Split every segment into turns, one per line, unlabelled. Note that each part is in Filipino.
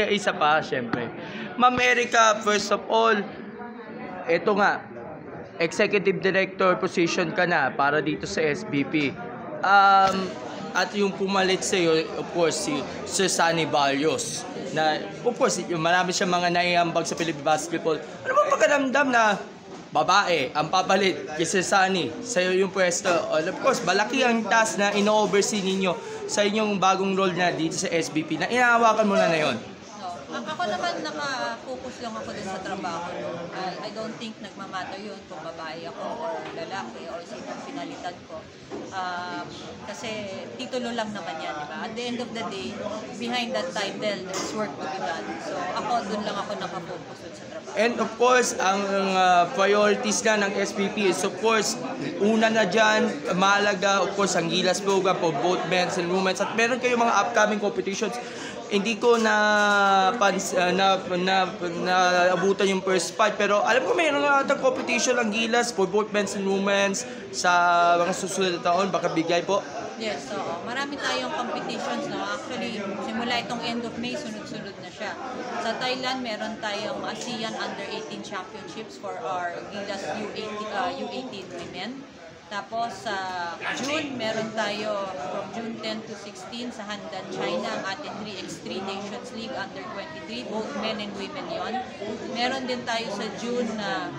Isa pa, syempre. Ma'am Erica, first of all, ito nga, Executive Director position ka na para dito sa SBP. At yung pumalit sa iyo, of course, si Sir Sunny Barrios. Na, of course, yung marami siya mga naiambag sa Philippine Basketball. Ano ba pagkaramdam na babae ang papalit kay Sir Sunny sa iyo yung pwesto? Of course, malaki ang task na ino-oversee ninyo sa inyong bagong role na dito sa SBP na inahawakan mo na yon.
Ako naman naka-focus lang ako din sa trabaho. I don't think nagmamatter yun kung babae ako or lalaki or sino pinalitan ko. Kasi titulo lang naman yan, di ba? At the end of the day, behind that title, there's work to be done. So ako, dun lang ako naka-focus dun sa trabaho.
And of course, ang priorities na ng SPP is of course, una na dyan, mahalaga, of course, ang Gilas program for both men's and women's. At meron kayong mga upcoming competitions. Hindi ko naabutan yung first fight, pero alam ko mayroon na atang competition ang Gilas for both men's and women's sa mga susunod na taon. Baka bigay po?
Yes, oo. Marami tayong competitions, no? Actually, simula itong end of May, sunod-sunod na siya. Sa Thailand, meron tayong ASEAN Under-18 Championships for our Gilas U18 women. Tapos sa June, meron tayo from June 10 to 16 sa Handan, China, ang ating 3x3 Nations League Under 23, both men and women yon. Meron din tayo sa June na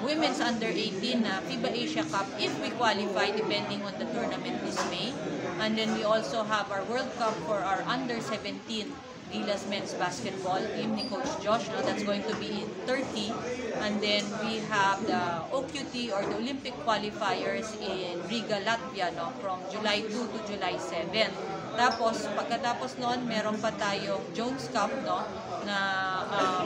Women's Under 18 na FIBA Asia Cup if we qualify depending on the tournament this May. And then we also have our World Cup for our Under 17 Gilas men's basketball team ni Coach Josh. Now that's going to be in Turkey. And then we have the OQT or the Olympic qualifiers in Riga, Latvia, no, from July 2 to July 7. Tapos, pagkatapos noon, meron pa tayong Jones Cup, no, na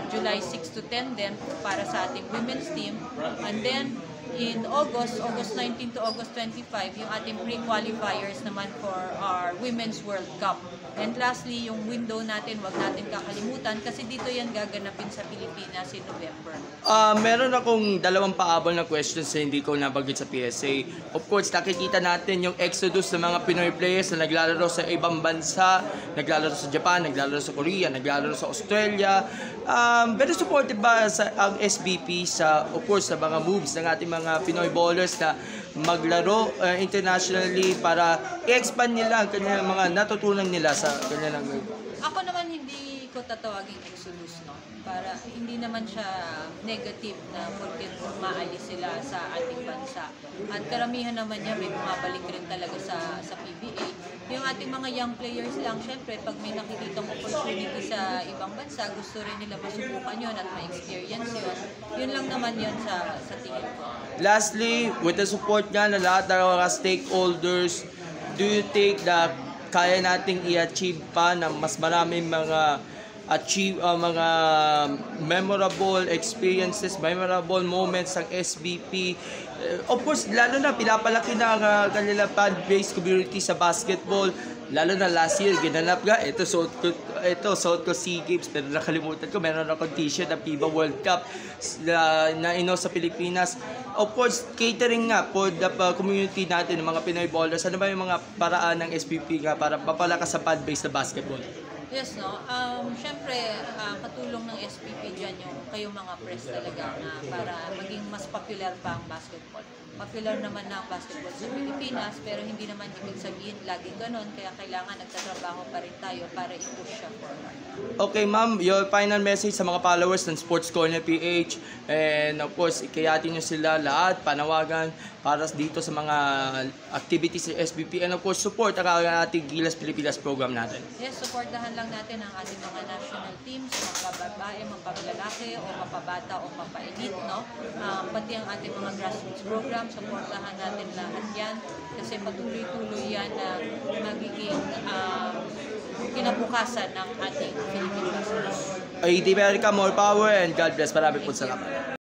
July 6 to 10 din para sa ating women's team. And then, in August 19 to August 25, yung ating pre-qualifiers naman for our Women's World Cup. And lastly, yung window natin, wag natin kakalimutan kasi dito yan gaganapin sa Pilipinas in November.
Meron akong dalawang paabol na questions na hindi ko nabanggit sa PSA. Of course, nakikita natin yung exodus ng mga Pinoy players na naglalaro sa ibang bansa, naglalaro sa Japan, naglalaro sa Korea, naglalaro sa Australia. Very supportive ba ang SBP sa, of course, sa mga moves ng ating mga Pinoy ballers na maglaro internationally para i-expand nila ang kanilang mga natutunan nila sa kanilang...
Ako naman hindi ko tatawaging exodus, no? Para hindi naman siya negative na porque maalis sila sa ating bansa. At karamihan naman niya may bumabalik rin talaga sa PBA. Yung ating mga young players lang, syempre, pag may nakikitang opportunity sa ibang bansa, gusto rin nila masubukan yun at ma-experience yun. Yun lang naman yun sa tingin ko.
Lastly, with the support nga na lahat ng mga stakeholders, do you think na kaya nating i-achieve pa na mas maraming mga mga memorable experiences, memorable moments ng SBP? Of course, lalo na pinapalaki na ang kanilang fan-based community sa basketball. Lalo na last year, ginanap nga, ito suot ko SEA Games, pero nakalimutan ko, meron akong t-shirt ng FIBA World Cup na sa Pilipinas. Of course, catering nga for the community natin, ng mga Pinoy ballers. Ano ba yung mga paraan ng SBP nga para papalakas sa fan-based na basketball?
Yes, no. Siyempre, katulong ng SPP dyan yung kayong mga press talaga na para maging mas popular pa ang basketball. Popular naman na ang basketball sa Pilipinas, pero hindi naman ibig sabihin laging ganun, kaya kailangan nagtatrabaho pa rin tayo para i-push siya forward.
Okay, ma'am, your final message sa mga followers ng Sports Corner PH, and of course, ikayatin nyo sila lahat, panawagan para dito sa mga activities ng SBP, and of course, support ang ating Gilas Pilipinas program natin.
Yes, supportahan lang natin ang ating mga national teams, mapababae, mapabalalaki, o mapabata, o mapa-elite, no? Pati ang ating mga grassroots program, supportahan natin lahat yan kasi patuloy-tuloy yan na magiging kinabukasan ng ating Philippine basketball.
Ay, America, more power, and God bless. Marami po salamat.